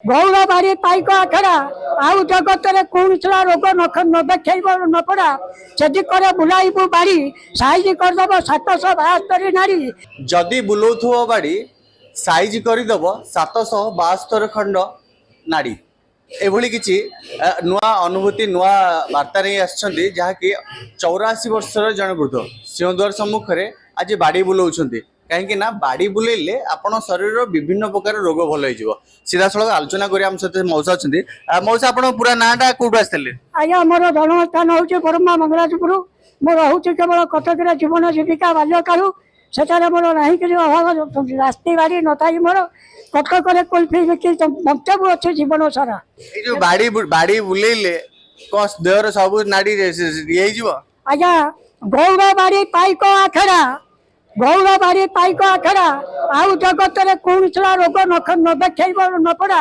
गौर बाड़ी पाइक आखड़ा आउ जगत में कौन रोग न देख न पड़ा से बुलाइबू बाड़ी साइज करदेव 772 नाड़ी जदि बुलाऊ बाड़ी साइज करदेव 772 खंड नाड़ी एभली किसी नुआ अनुभूति नुआ वार्ता नहीं आसछंती जहाँकि 84 वर्षर जन वृद्ध सिंहद्वार सम्मुख में आज बाड़ी बुलाऊँ कहीं ना बाड़ी बुलेले आपण शरीर विभिन्न प्रकार रोग भल हो सीधा सड़क आलोचना करें आम सहित मौसा अच्छा मौसा आप पूरा नाटा कौट आसते आज्ञा मोर जन्मस्थान हूँ बरमा मंगराजपुर मोर रोचे केवल कटक जीवन जीविका बाल्यकालू सेठारे मोर ना कि अभाव रास्ते बाड़ी न था मोर कटक कुल्फी बिकी मंतव्य अच्छे जीवन सारा जो बाड़ी बुलेले कौन देहर सब नाड़ी आज्ञा गौर बाड़ी पाइक आखड़ा गौर बाड़ी पाइक आखड़ा आउ जगत में कौन रोग न देख न पड़ा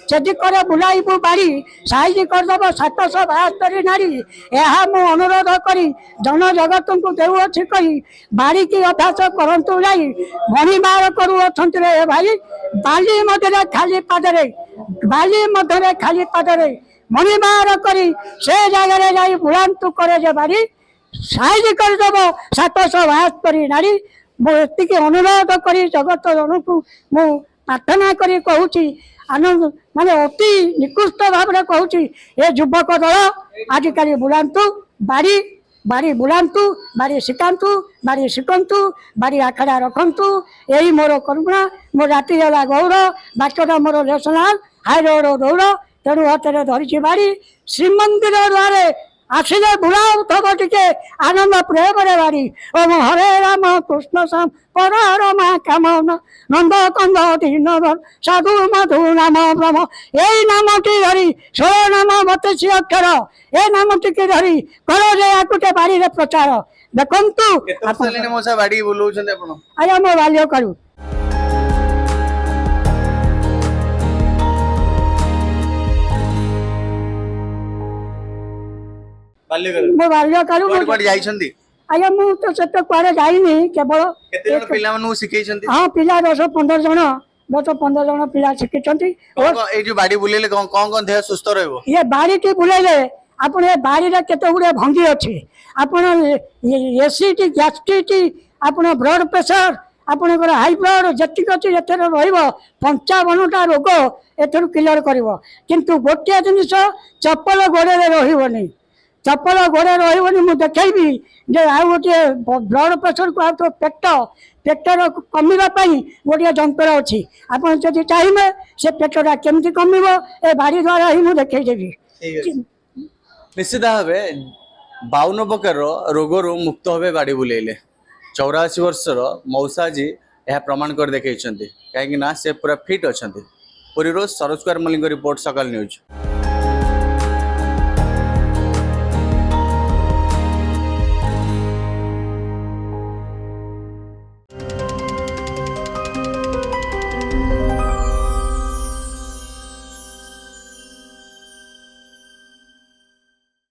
से बुलाइबू बाड़ी साइज करदेव 772 नाड़ी यह मु अनुरोध करी जन जगत को देउछि कही बाड़ी की अभ्यास करंतु नहीं मणि मार करू रे भाई बाली मध्य खाली पादरे बाली मध्य खाली पादरे मणि मार करी से जगह जाई बुलांतु करे जे बाड़ी साइज करदेव 772 नाड़ी मुझे अनुरोध कर जगत जन को मु प्रार्थना करी कहूँ आनंद माने अति निकृष्ट भाव में कहूँ ये युवक दल आजिकल बुलांतु बाड़ी बाड़ी बुलांतु बाड़ी शिखातु बाड़ी शिखंतु बाड़ी आखड़ा रखंतु यही मोर करुणा मोर राति है गौर बाटटा मोर नेशनाल हाईरोड दौड़ तेणु हाथ में धरी बाड़ी श्रीमंदिर द्वारे आसिले बुलाऊ थब टे आनंद प्रेम रे बाड़ी ओम हरे राम कृष्ण श्याम पर रमा काम नंद कंद दीन साधु मधु नाम ब्रह्म यही नामटी धरी 16 नाम 32 अक्षर ए नामटी की धरी करो जे आकुटे बाड़ी रे प्रचार देखंतु बाड़ी बुलाउछन आपण आया मो बाल्य करू मो बाल्य करू आया मु तो सेते कुआरे जाइनी केवल केते जण पिला मानु सिखैछंती हां पिला 10-15 जण 10-15 जण पिला सिखैछंती ए जो बाड़ी बुलेले कोन देह सुस्त रहबो ये बाड़ी के बुलेले आपण ए बाड़ी रे केते गुडे भंगी अछि आपण एसिडी गैस्ट्रिटी आपण ब्लड प्रेशर आपण हाई ब्लड जतिक अछि एथर रहइबो 55 टा रोग एथर क्लियर करबो किंतु गोटिया जिनिस चप्पल गोड़े रे रहिबोनी चप्पल गोड़े रही मुझे देखी जे आ गोटे ब्लड प्रेशर को तो पेटर कमिवाई गोटे जंत्र अच्छी आप चाहिए से पेटटा केमती कम ए बाड़ी द्वारा ही मुझे देखदेवी निश्चित भाव 52 प्रकार रोग मुक्त हे बाड़ी बुलेले 84 वर्षर मौसा जी यह प्रमाण कर देखते कहीं से पूरा फिट अच्छा पुरी सरोज कुमार मल्लिक रिपोर्ट सकाल न्यूज।